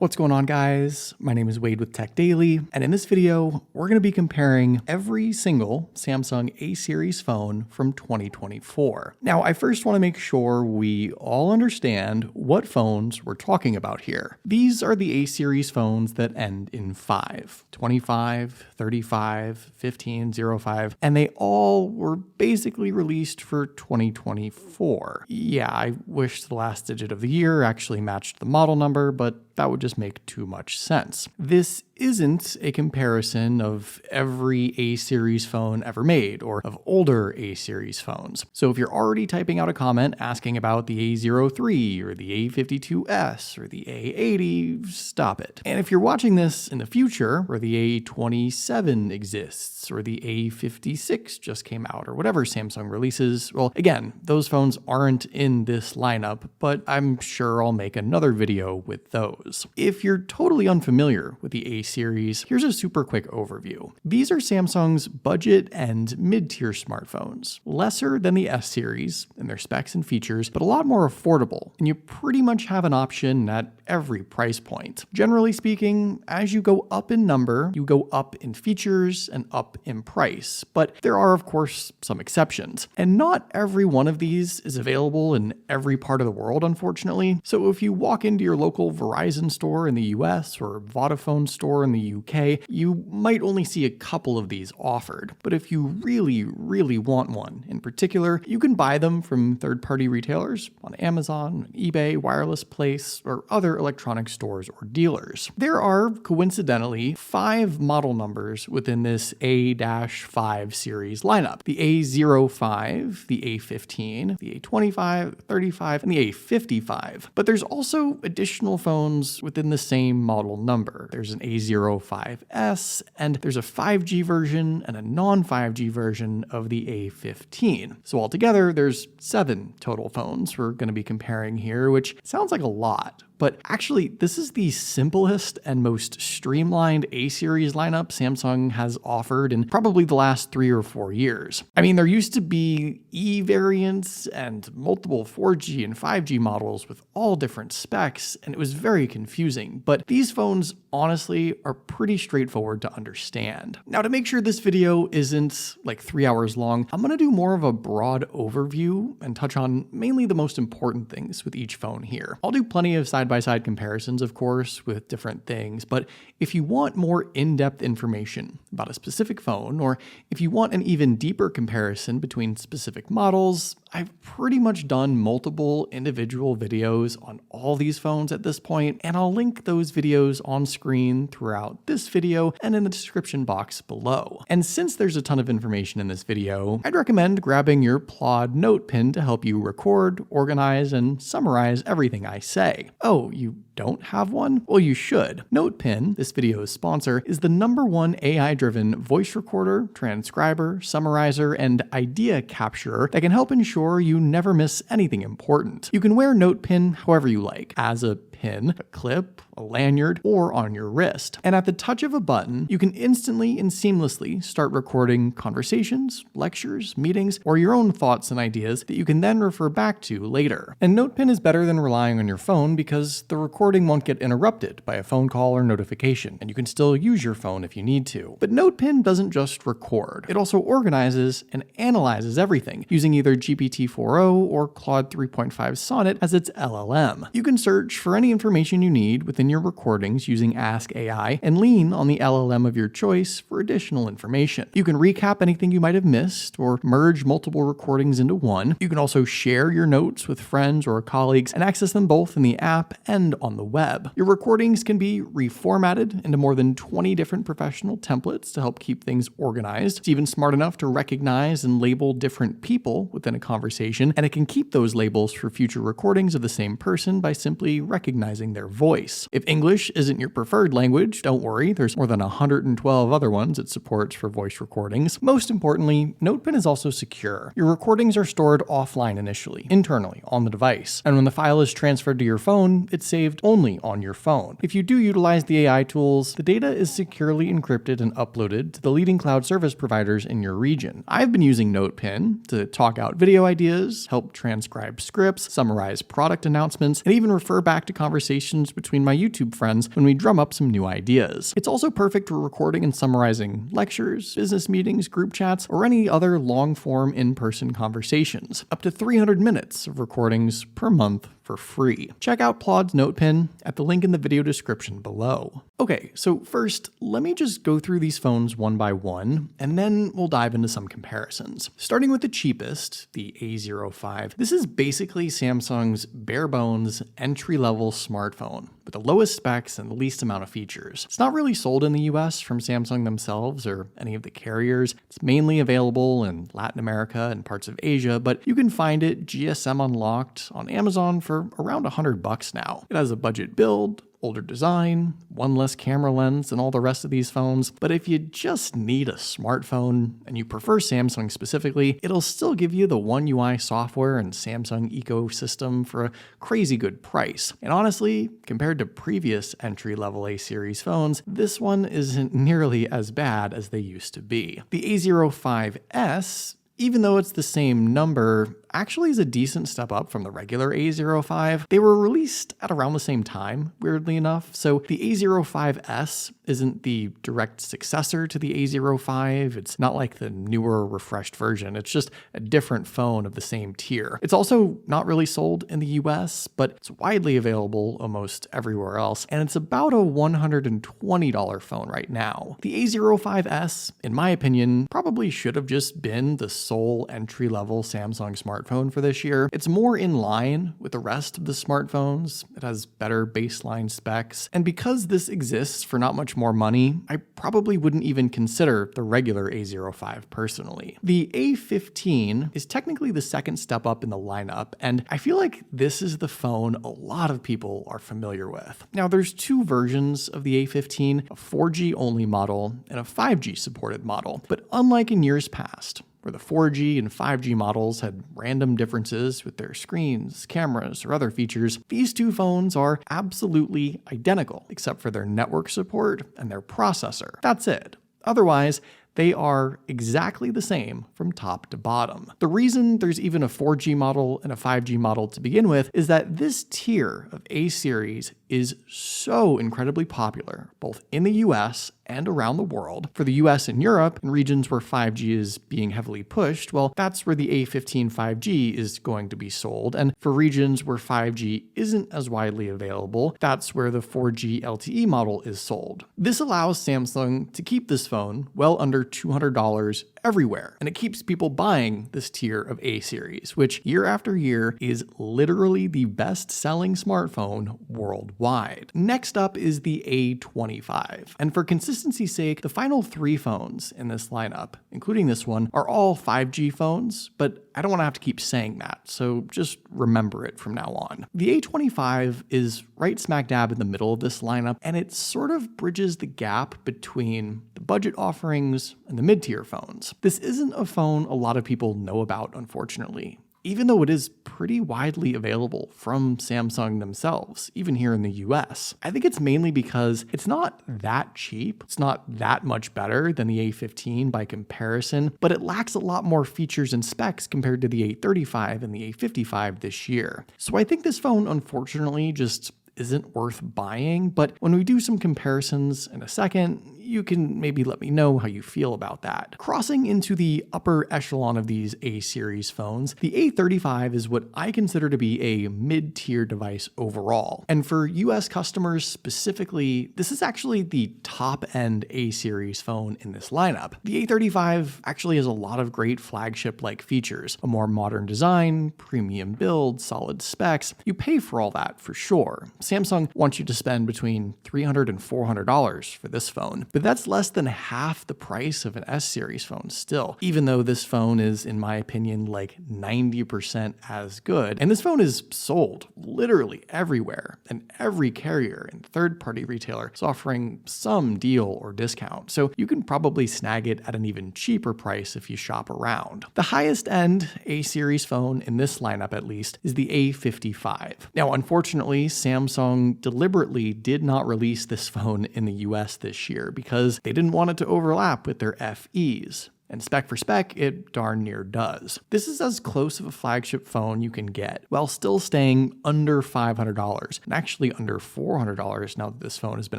What's going on, guys? My name is Wade with TechDaily, and in this video, we're going to be comparing every single Samsung A series phone from 2024. Now, I first want to make sure we all understand what phones we're talking about here. These are the A series phones that end in 5, 25, 35, 15, 05, and they all were basically released for 2024. Yeah, I wish the last digit of the year actually matched the model number, but that would just make too much sense. This isn't a comparison of every A series phone ever made or of older A series phones. So if you're already typing out a comment asking about the A03 or the A52s or the A80, stop it. And if you're watching this in the future where the A27 exists or the A56 just came out or whatever Samsung releases, well, again, those phones aren't in this lineup, but I'm sure I'll make another video with those. If you're totally unfamiliar with the A series, here's a super quick overview. These are Samsung's budget and mid-tier smartphones, lesser than the S series in their specs and features, but a lot more affordable, and you pretty much have an option at every price point. Generally speaking, as you go up in number, you go up in features and up in price, but there are of course some exceptions, and not every one of these is available in every part of the world, unfortunately. So if you walk into your local Verizon store in the US or Vodafone store in the UK, you might only see a couple of these offered. But if you really want one in particular, you can buy them from third-party retailers on Amazon, eBay, Wireless Place, or other electronic stores or dealers. There are, coincidentally, 5 model numbers within this A-5 series lineup. The A05, the A15, the A25, A35, and the A55. But there's also additional phones within the same model number. There's an A05s, and there's a 5G version and a non-5G version of the A15. So altogether, there's 7 total phones we're going to be comparing here, which sounds like a lot. But actually, this is the simplest and most streamlined A-series lineup Samsung has offered in probably the last 3 or 4 years. I mean, there used to be E variants and multiple 4G and 5G models with all different specs, and it was very confusing. But these phones, honestly, are pretty straightforward to understand. Now, to make sure this video isn't like 3 hours long, I'm going to do more of a broad overview and touch on mainly the most important things with each phone here. I'll do plenty of side-by-side comparisons, of course, with different things, but if you want more in-depth information about a specific phone, or if you want an even deeper comparison between specific models, I've pretty much done multiple individual videos on all these phones at this point, and I'll link those videos on screen throughout this video and in the description box below. And since there's a ton of information in this video, I'd recommend grabbing your Plod note pen to help you record, organize, and summarize everything I say. Oh, you don't have one? Well, you should. NotePen, this video's sponsor, is the #1 AI-driven voice recorder, transcriber, summarizer, and idea capturer that can help ensure you never miss anything important. You can wear NotePen however you like, as a pin, a clip, a lanyard, or on your wrist. And at the touch of a button, you can instantly and seamlessly start recording conversations, lectures, meetings, or your own thoughts and ideas that you can then refer back to later. And NotePen is better than relying on your phone because the recording won't get interrupted by a phone call or notification, and you can still use your phone if you need to. But NotePen doesn't just record. It also organizes and analyzes everything using either GPT-4o or Claude 3.5 Sonnet as its LLM. You can search for any information you need within your recordings using Ask AI and lean on the LLM of your choice for additional information. You can recap anything you might have missed or merge multiple recordings into one. You can also share your notes with friends or colleagues and access them both in the app and on the web. Your recordings can be reformatted into more than 20 different professional templates to help keep things organized. It's even smart enough to recognize and label different people within a conversation, and it can keep those labels for future recordings of the same person by simply recognizing their voice. If English isn't your preferred language, don't worry, there's more than 112 other ones it supports for voice recordings. Most importantly, NotePen is also secure. Your recordings are stored offline initially, internally, on the device, and when the file is transferred to your phone, it's saved saved only on your phone. If you do utilize the AI tools, the data is securely encrypted and uploaded to the leading cloud service providers in your region. I've been using NotePen to talk out video ideas, help transcribe scripts, summarize product announcements, and even refer back to conversations between my YouTube friends when we drum up some new ideas. It's also perfect for recording and summarizing lectures, business meetings, group chats, or any other long-form in-person conversations. Up to 300 minutes of recordings per month for free. Check out Claude's NotePen at the link in the video description below. Okay, so first, let me just go through these phones one by one, and then we'll dive into some comparisons. Starting with the cheapest, the A05. This is basically Samsung's bare bones entry-level smartphone with the lowest specs and the least amount of features. It's not really sold in the US from Samsung themselves or any of the carriers. It's mainly available in Latin America and parts of Asia, but you can find it GSM unlocked on Amazon for around $100 now. It has a budget build, older design, one less camera lens than all the rest of these phones, but if you just need a smartphone and you prefer Samsung specifically, it'll still give you the One UI software and Samsung ecosystem for a crazy good price. And honestly, compared to previous entry-level A-series phones, this one isn't nearly as bad as they used to be. The A05s, even though it's the same number, actually is a decent step up from the regular A05. They were released at around the same time, weirdly enough, so the A05s isn't the direct successor to the A05. It's not like the newer, refreshed version. It's just a different phone of the same tier. It's also not really sold in the US, but it's widely available almost everywhere else, and it's about a $120 phone right now. The A05s, in my opinion, probably should have just been the sole entry-level Samsung smartphone for this year. It's more in line with the rest of the smartphones. It has better baseline specs. And because this exists for not much more money, I probably wouldn't even consider the regular A05 personally. The A15 is technically the second step up in the lineup, and I feel like this is the phone a lot of people are familiar with. Now, there's two versions of the A15, a 4G only model and a 5G supported model. But unlike in years past, where the 4G and 5G models had random differences with their screens, cameras, or other features, these two phones are absolutely identical, except for their network support and their processor. That's it. Otherwise, they are exactly the same from top to bottom. The reason there's even a 4G model and a 5G model to begin with is that this tier of A-series is so incredibly popular, both in the US and around the world. For the US and Europe, in regions where 5G is being heavily pushed, well, that's where the A15 5G is going to be sold. And for regions where 5G isn't as widely available, that's where the 4G LTE model is sold. This allows Samsung to keep this phone well under $200 everywhere, and it keeps people buying this tier of A-series, which year after year is literally the best-selling smartphone worldwide. Next up is the A25, and for consistency's sake, the final three phones in this lineup, including this one, are all 5G phones, but I don't want to have to keep saying that, so just remember it from now on. The A25 is right smack dab in the middle of this lineup, and it sort of bridges the gap between the budget offerings and the mid-tier phones. This isn't a phone a lot of people know about, unfortunately, even though it is pretty widely available from Samsung themselves, even here in the US. I think it's mainly because it's not that cheap, it's not that much better than the A15 by comparison, but it lacks a lot more features and specs compared to the A35 and the A55 this year. So I think this phone, unfortunately, just isn't worth buying, but when we do some comparisons in a second, you can maybe let me know how you feel about that. Crossing into the upper echelon of these A-series phones, the A35 is what I consider to be a mid-tier device overall. And for US customers specifically, this is actually the top-end A-series phone in this lineup. The A35 actually has a lot of great flagship-like features, a more modern design, premium build, solid specs. You pay for all that for sure. Samsung wants you to spend between $300 and $400 for this phone. But but that's less than half the price of an S series phone still, even though this phone is, in my opinion, like 90% as good. And this phone is sold literally everywhere, and every carrier and third-party retailer is offering some deal or discount, so you can probably snag it at an even cheaper price if you shop around. The highest end A series phone in this lineup, at least, is the A55. Now, unfortunately, Samsung deliberately did not release this phone in the US this year because they didn't want it to overlap with their FEs. And spec for spec, it darn near does. This is as close of a flagship phone you can get, while still staying under $500, and actually under $400 now that this phone has been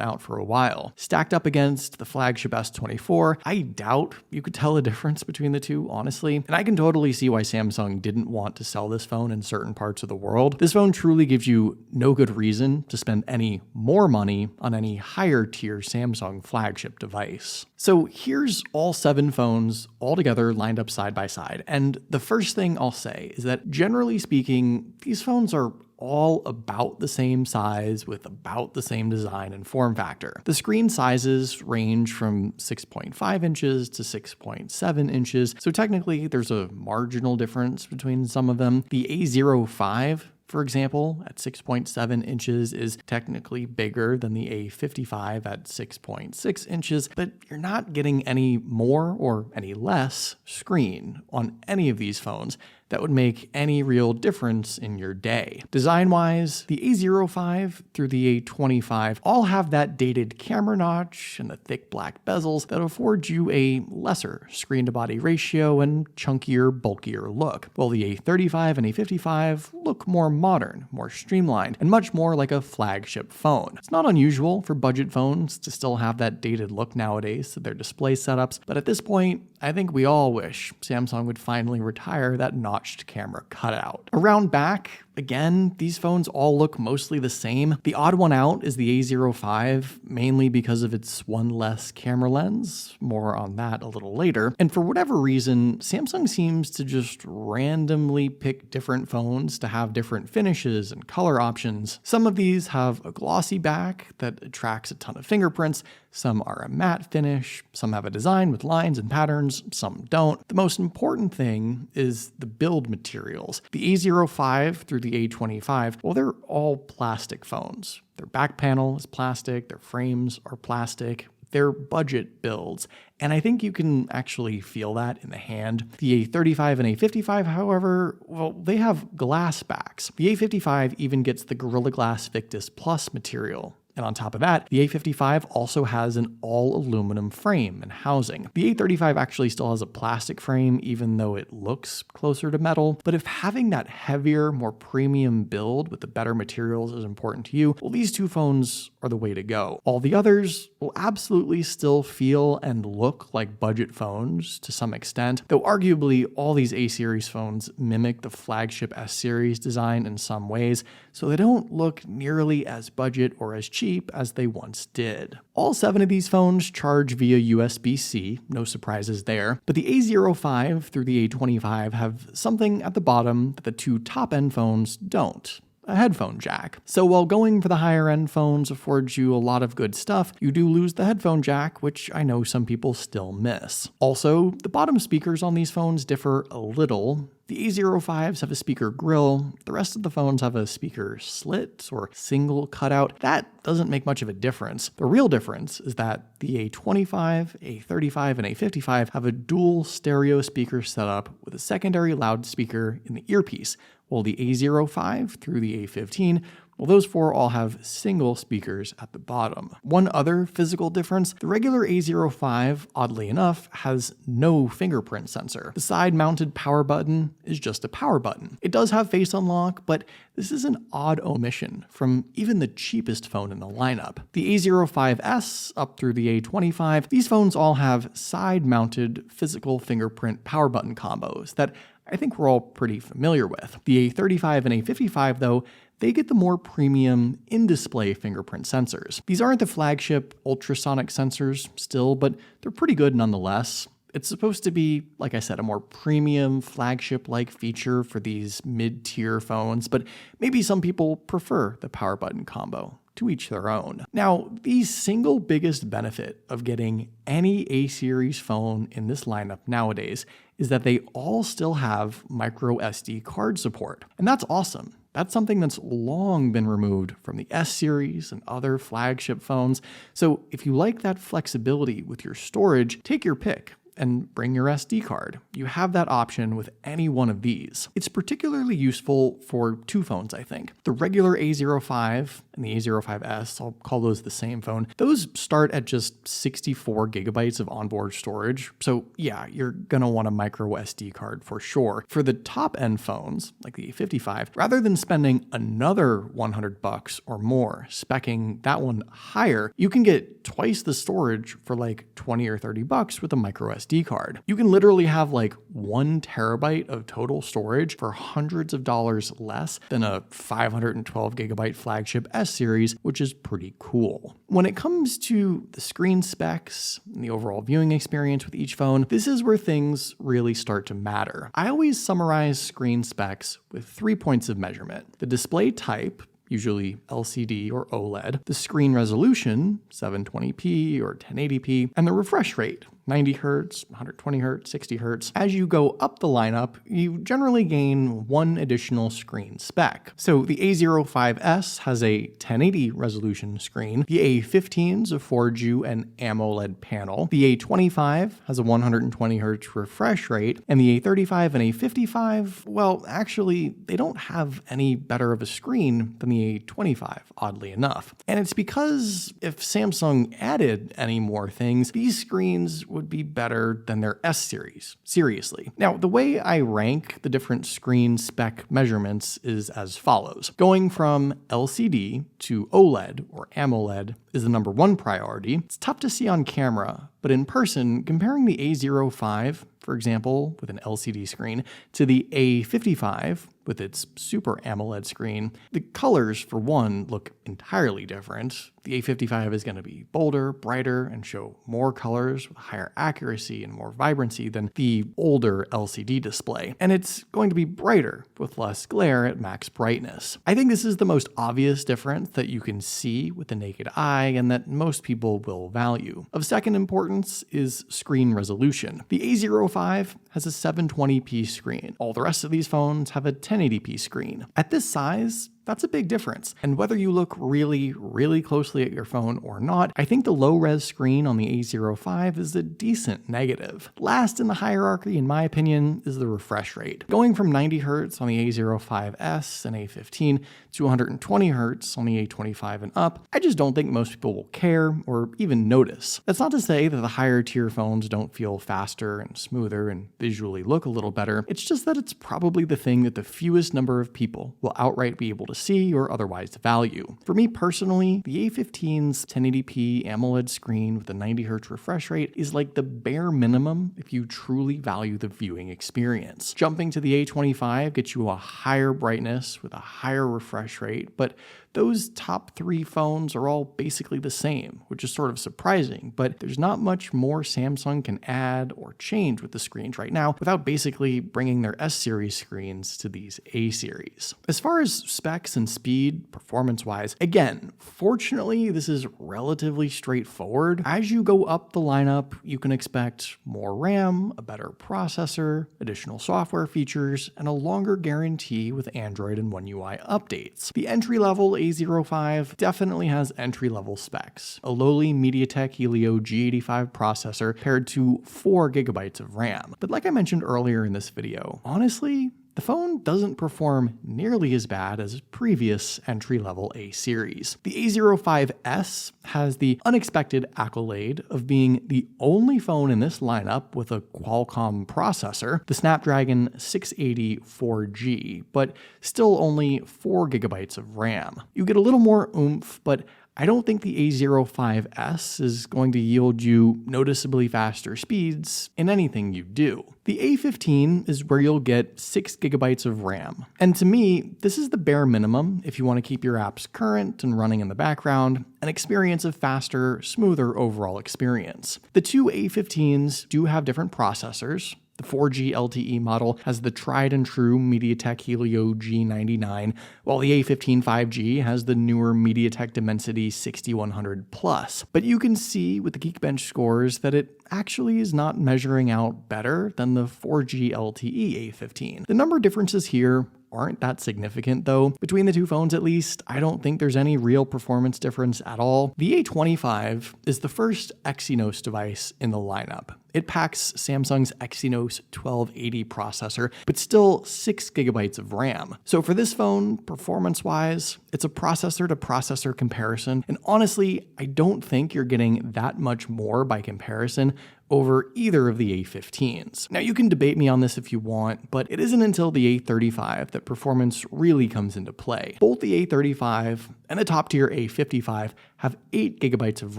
out for a while. Stacked up against the flagship S24, I doubt you could tell a difference between the two, honestly. And I can totally see why Samsung didn't want to sell this phone in certain parts of the world. This phone truly gives you no good reason to spend any more money on any higher tier Samsung flagship device. So here's all 7 phones all together lined up side by side. And the first thing I'll say is that generally speaking, these phones are all about the same size with about the same design and form factor. The screen sizes range from 6.5 inches to 6.7 inches, so technically there's a marginal difference between some of them. The A05, for example, at 6.7 inches is technically bigger than the A55 at 6.6 inches, but you're not getting any more or any less screen on any of these phones that would make any real difference in your day. Design-wise, the A05 through the A25 all have that dated camera notch and the thick black bezels that afford you a lesser screen-to-body ratio and chunkier, bulkier look, while the A35 and A55 look more modern, more streamlined, and much more like a flagship phone. It's not unusual for budget phones to still have that dated look nowadays to their display setups, but at this point, I think we all wish Samsung would finally retire that notched camera cutout. Around back, again, these phones all look mostly the same. The odd one out is the A05, mainly because of its one less camera lens. More on that a little later. And for whatever reason, Samsung seems to just randomly pick different phones to have different finishes and color options. Some of these have a glossy back that attracts a ton of fingerprints. Some are a matte finish, some have a design with lines and patterns, some don't. The most important thing is the build materials. The A05 through the A25, well, they're all plastic phones. Their back panel is plastic, their frames are plastic, they're budget builds. And I think you can actually feel that in the hand. The A35 and A55, however, well, they have glass backs. The A55 even gets the Gorilla Glass Victus Plus material. And on top of that, the A55 also has an all-aluminum frame and housing. The A35 actually still has a plastic frame, even though it looks closer to metal. But if having that heavier, more premium build with the better materials is important to you, well, these two phones are the way to go. All the others will absolutely still feel and look like budget phones to some extent, though arguably all these A-series phones mimic the flagship S-series design in some ways, so they don't look nearly as budget or as cheap as they once did. All 7 of these phones charge via USB-C, no surprises there, but the A05 through the A25 have something at the bottom that the 2 top-end phones don't. A headphone jack. So while going for the higher end phones affords you a lot of good stuff, you do lose the headphone jack, which I know some people still miss. Also, the bottom speakers on these phones differ a little. The A05s have a speaker grill, the rest of the phones have a speaker slit or single cutout. That doesn't make much of a difference. The real difference is that the A25, A35, and A55 have a dual stereo speaker setup with a secondary loudspeaker in the earpiece, while the A05 through the A15, well, those 4 all have single speakers at the bottom. One other physical difference, the regular A05, oddly enough, has no fingerprint sensor. The side-mounted power button is just a power button. It does have face unlock, but this is an odd omission from even the cheapest phone in the lineup. The A05S up through the A25, these phones all have side-mounted physical fingerprint power button combos that I think we're all pretty familiar with. The A35 and A55, though, they get the more premium in-display fingerprint sensors. These aren't the flagship ultrasonic sensors still, but they're pretty good nonetheless. It's supposed to be, like I said, a more premium flagship-like feature for these mid-tier phones, but maybe some people prefer the power button combo. to each their own. Now, the single biggest benefit of getting any A-series phone in this lineup nowadays is that they all still have micro SD card support. And that's awesome. That's something that's long been removed from the S series and other flagship phones. So if you like that flexibility with your storage, take your pick and bring your SD card. You have that option with any one of these. It's particularly useful for two phones, I think. The regular A05 and the A05s, I'll call those the same phone, those start at just 64 gigabytes of onboard storage. So yeah, you're gonna want a micro SD card for sure. For the top end phones, like the A55, rather than spending another $100 or more speccing that one higher, you can get twice the storage for like 20 or 30 bucks with a micro SD card. You can literally have like 1 terabyte of total storage for hundreds of dollars less than a 512 gigabyte flagship S series, which is pretty cool. When it comes to the screen specs and the overall viewing experience with each phone, this is where things really start to matter. I always summarize screen specs with 3 points of measurement: the display type, usually LCD or OLED, the screen resolution, 720p or 1080p, and the refresh rate, 90 Hz, 120 Hz, 60 Hz. As you go up the lineup, you generally gain one additional screen spec. So the A05s has a 1080 resolution screen, the A15's a 4G and AMOLED panel, the A25 has a 120 Hz refresh rate, and the A35 and A55, well, actually, they don't have any better of a screen than the A25, oddly enough. And it's because if Samsung added any more things, these screens would be better than their S series. Seriously. Now, the way I rank the different screen spec measurements is as follows. Going from LCD to OLED or AMOLED is the number one priority. It's tough to see on camera, but in person, comparing the A05, for example, with an LCD screen, to the A55 with its Super AMOLED screen, the colors, for one, look entirely different. The A55 is going to be bolder, brighter, and show more colors with higher accuracy and more vibrancy than the older LCD display. And it's going to be brighter with less glare at max brightness. I think this is the most obvious difference that you can see with the naked eye and that most people will value. Of second importance is screen resolution. The A05 has a 720p screen. All the rest of these phones have a 1080p screen. At this size, that's a big difference. And whether you look really, really closely at your phone or not, I think the low-res screen on the A05 is a decent negative. Last in the hierarchy, in my opinion, is the refresh rate. Going from 90 Hz on the A05s and A15 to 120 Hz on the A25 and up, I just don't think most people will care or even notice. That's not to say that the higher tier phones don't feel faster and smoother and visually look a little better. It's just that it's probably the thing that the fewest number of people will outright be able to see or otherwise value. For me personally, the A15's 1080p AMOLED screen with a 90 Hz refresh rate is like the bare minimum if you truly value the viewing experience. Jumping to the A25 gets you a higher brightness with a higher refresh rate, but those top three phones are all basically the same, which is sort of surprising, but there's not much more Samsung can add or change with the screens right now without basically bringing their S series screens to these A series. As far as specs and speed, performance-wise, again, fortunately, this is relatively straightforward. As you go up the lineup, you can expect more RAM, a better processor, additional software features, and a longer guarantee with Android and One UI updates. The entry-level A05 definitely has entry-level specs. A lowly MediaTek Helio G85 processor paired to 4 gigabytes of RAM. But like I mentioned earlier in this video, honestly, the phone doesn't perform nearly as bad as previous entry-level A series. The A05s has the unexpected accolade of being the only phone in this lineup with a Qualcomm processor, the Snapdragon 680 4G, but still only 4 gigabytes of RAM. You get a little more oomph, but I don't think the A05s is going to yield you noticeably faster speeds in anything you do. The A15 is where you'll get 6 gigabytes of RAM. And to me, this is the bare minimum if you want to keep your apps current and running in the background and experience a faster, smoother overall experience. The two A15s do have different processors. The The 4G LTE model has the tried and true MediaTek Helio G99, while the A15 5G has the newer MediaTek Dimensity 6100 Plus. But you can see with the Geekbench scores that it actually is not measuring out better than the 4G LTE A15. The number differences here aren't that significant though. Between the two phones at least, I don't think there's any real performance difference at all. The A25 is the first Exynos device in the lineup. It packs Samsung's Exynos 1280 processor, but still 6 gigabytes of RAM. So for this phone, performance-wise, it's a processor-to-processor comparison, and honestly, I don't think you're getting that much more by comparison over either of the A15s. Now you can debate me on this if you want, but it isn't until the A35 that performance really comes into play. Both the A35 and the top-tier A55 have 8 gigabytes of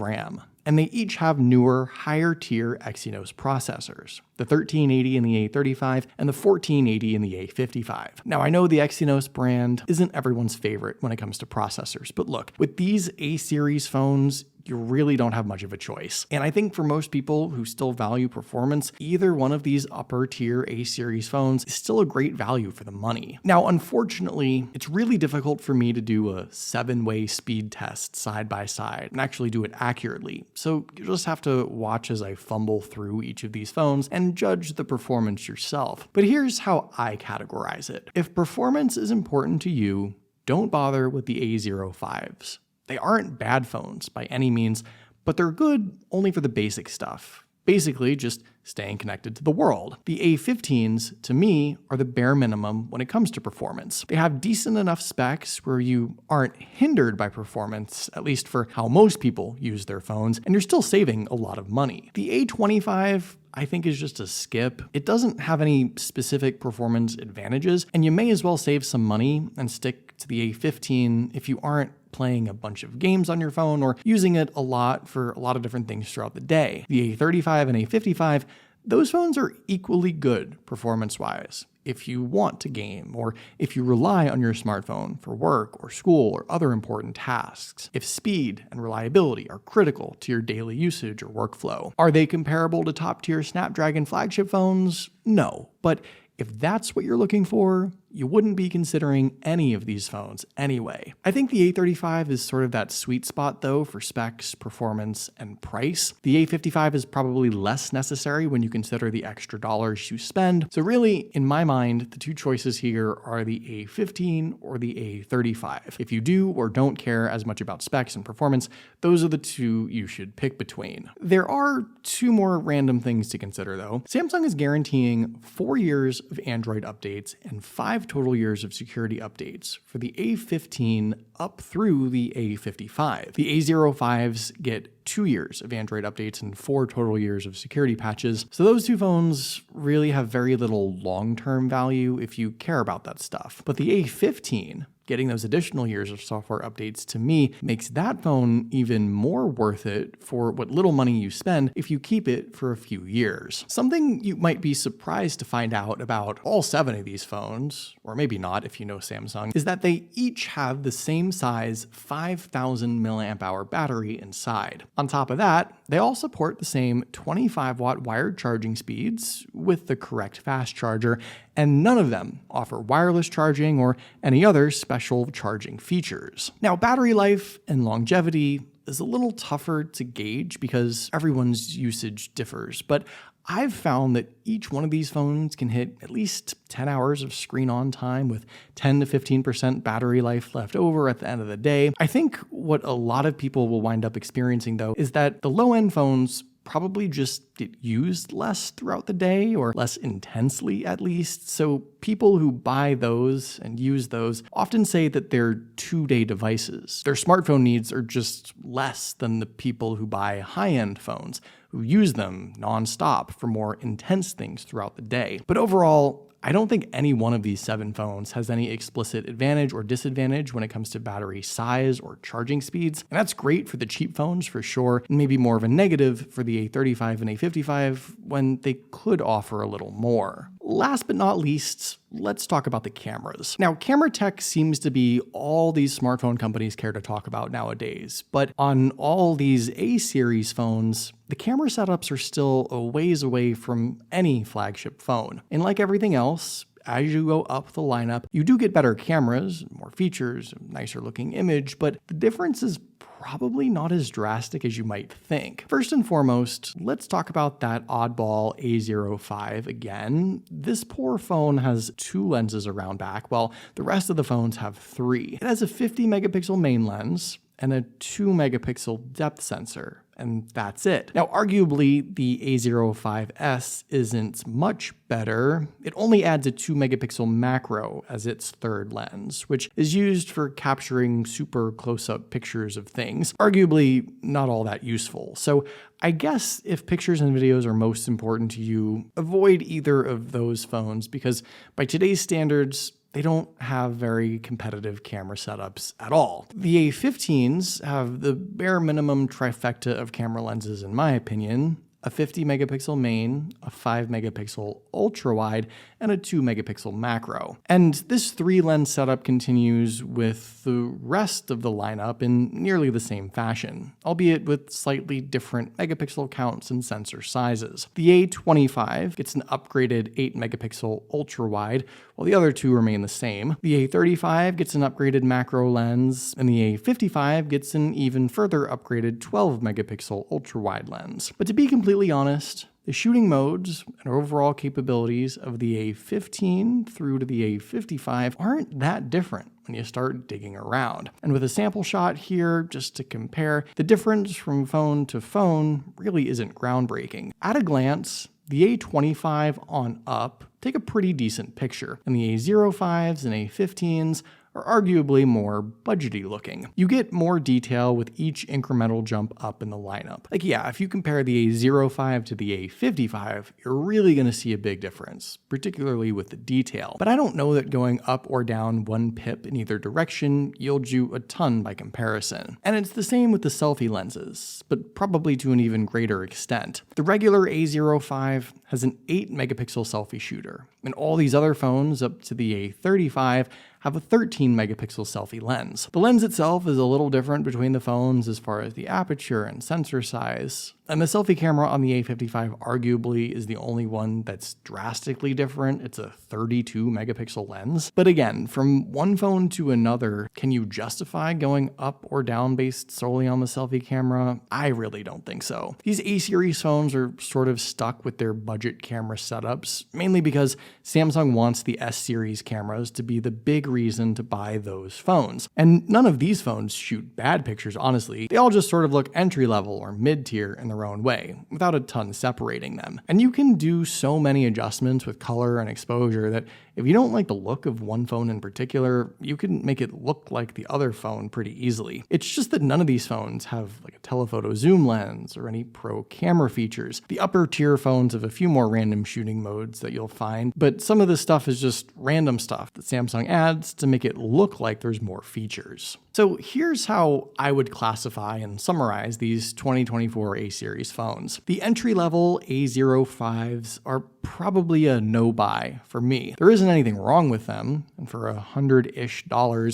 RAM, and they each have newer, higher-tier Exynos processors, the 1380 in the A35 and the 1480 in the A55. Now, I know the Exynos brand isn't everyone's favorite when it comes to processors, but look, with these A-series phones, you really don't have much of a choice. And I think for most people who still value performance, either one of these upper tier A-series phones is still a great value for the money. Now, unfortunately, it's really difficult for me to do a 7-way speed test side by side and actually do it accurately. So you just have to watch as I fumble through each of these phones and judge the performance yourself. But here's how I categorize it. If performance is important to you, don't bother with the A05s. They aren't bad phones by any means, but they're good only for the basic stuff. Basically, just staying connected to the world. The A15s, to me, are the bare minimum when it comes to performance. They have decent enough specs where you aren't hindered by performance, at least for how most people use their phones, and you're still saving a lot of money. The A25, I think, is just a skip. It doesn't have any specific performance advantages, and you may as well save some money and stick to the A15 if you aren't playing a bunch of games on your phone or using it a lot for a lot of different things throughout the day. The A35 and A55, those phones are equally good performance-wise if you want to game or if you rely on your smartphone for work or school or other important tasks. If speed and reliability are critical to your daily usage or workflow. Are they comparable to top-tier Snapdragon flagship phones? No, but if that's what you're looking for, you wouldn't be considering any of these phones anyway. I think the A35 is sort of that sweet spot though for specs, performance, and price. The A55 is probably less necessary when you consider the extra dollars you spend. So really, in my mind, the two choices here are the A15 or the A35. If you do or don't care as much about specs and performance, those are the two you should pick between. There are two more random things to consider though. Samsung is guaranteeing 4 years of Android updates and 5 total years of security updates for the A15 up through the A55. The A05s get 2 years of Android updates and 4 total years of security patches. So those two phones really have very little long-term value if you care about that stuff. But the A15, getting those additional years of software updates, to me makes that phone even more worth it for what little money you spend if you keep it for a few years. Something you might be surprised to find out about all 7 of these phones, or maybe not if you know Samsung, is that they each have the same size 5,000 milliamp hour battery inside. On top of that, they all support the same 25-watt wired charging speeds with the correct fast charger, and none of them offer wireless charging or any other special charging features. Now, battery life and longevity is a little tougher to gauge because everyone's usage differs, but I've found that each one of these phones can hit at least 10 hours of screen on time with 10 to 15% battery life left over at the end of the day. I think what a lot of people will wind up experiencing though is that the low-end phones probably just get used less throughout the day, or less intensely at least. So people who buy those and use those often say that they're 2-day devices. Their smartphone needs are just less than the people who buy high-end phones, who use them nonstop for more intense things throughout the day. But overall, I don't think any one of these 7 phones has any explicit advantage or disadvantage when it comes to battery size or charging speeds. And that's great for the cheap phones for sure, and maybe more of a negative for the A35 and A55 when they could offer a little more. last but not least, let's talk about the cameras. Now, camera tech seems to be all these smartphone companies care to talk about nowadays, but on all these A-series phones, the camera setups are still a ways away from any flagship phone. And like everything else, as you go up the lineup, you do get better cameras, more features, a nicer looking image, but the difference is probably not as drastic as you might think. First and foremost, let's talk about that oddball A05 again. This poor phone has 2 lenses around back, while the rest of the phones have 3. It has a 50 megapixel main lens and a 2 megapixel depth sensor, and that's it. Now, arguably, the A05S isn't much better. It only adds a 2 megapixel macro as its third lens, which is used for capturing super close-up pictures of things. Arguably, not all that useful. So I guess if pictures and videos are most important to you, avoid either of those phones because by today's standards, they don't have very competitive camera setups at all. The A15s have the bare minimum trifecta of camera lenses in my opinion, a 50 megapixel main, a 5 megapixel ultra wide, and a 2 megapixel macro. And this 3 lens setup continues with the rest of the lineup in nearly the same fashion, albeit with slightly different megapixel counts and sensor sizes. The A25 gets an upgraded 8 megapixel ultra wide, while the other 2 remain the same. The A35 gets an upgraded macro lens, and the A55 gets an even further upgraded 12 megapixel ultra wide lens. But to be completely honest, the shooting modes and overall capabilities of the A15 through to the A55 aren't that different when you start digging around. And with a sample shot here, just to compare, the difference from phone to phone really isn't groundbreaking. At a glance, the A25 on up take a pretty decent picture, and the A05s and A15s are arguably more budgety looking. You get more detail with each incremental jump up in the lineup. Like yeah, if you compare the A05 to the A55, you're really gonna see a big difference, particularly with the detail. But I don't know that going up or down 1 pip in either direction yields you a ton by comparison. And it's the same with the selfie lenses, but probably to an even greater extent. The regular A05 has an 8 megapixel selfie shooter, and all these other phones up to the A35 have a 13 megapixel selfie lens. The lens itself is a little different between the phones as far as the aperture and sensor size, and the selfie camera on the A55 arguably is the only one that's drastically different. It's a 32 megapixel lens. But again, from one phone to another, can you justify going up or down based solely on the selfie camera? I really don't think so. These A-series phones are sort of stuck with their budget camera setups, mainly because Samsung wants the S-series cameras to be the big reason to buy those phones. And none of these phones shoot bad pictures, honestly. They all just sort of look entry-level or mid-tier in their own way, without a ton separating them. And you can do so many adjustments with color and exposure that if you don't like the look of one phone in particular, you can make it look like the other phone pretty easily. It's just that none of these phones have like a telephoto zoom lens or any pro camera features. The upper tier phones have a few more random shooting modes that you'll find, but some of this stuff is just random stuff that Samsung adds to make it look like there's more features. So here's how I would classify and summarize these 2024 A-series phones. The entry-level A05s are probably a no-buy for me. There isn't anything wrong with them, and for $100-ish,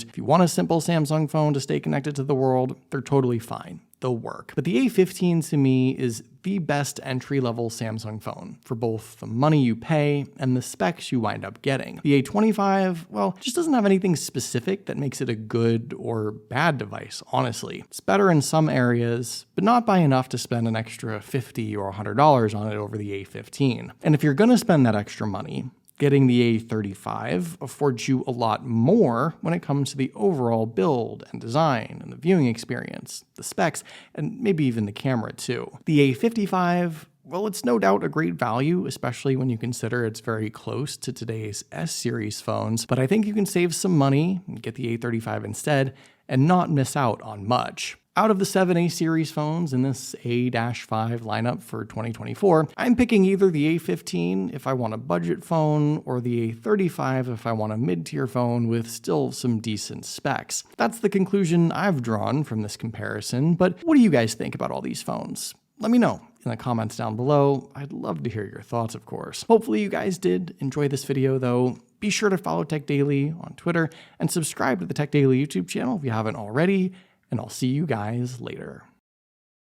if you want a simple Samsung phone to stay connected to the world, they're totally fine. They'll work. But the A15 to me is the best entry-level Samsung phone for both the money you pay and the specs you wind up getting. The A25, well, just doesn't have anything specific that makes it a good or bad device, honestly. It's better in some areas, but not by enough to spend an extra $50 or $100 on it over the A15. And if you're gonna spend that extra money, getting the A35 affords you a lot more when it comes to the overall build and design and the viewing experience, the specs, and maybe even the camera too. The A55, well, it's no doubt a great value, especially when you consider it's very close to today's S-series phones, but I think you can save some money and get the A35 instead and not miss out on much. Out of the 7 A-series phones in this A-5 lineup for 2024, I'm picking either the A15 if I want a budget phone or the A35 if I want a mid-tier phone with still some decent specs. That's the conclusion I've drawn from this comparison, but what do you guys think about all these phones? Let me know in the comments down below. I'd love to hear your thoughts, of course. Hopefully you guys did enjoy this video though. Be sure to follow TechDaily on Twitter and subscribe to the TechDaily YouTube channel if you haven't already, and I'll see you guys later.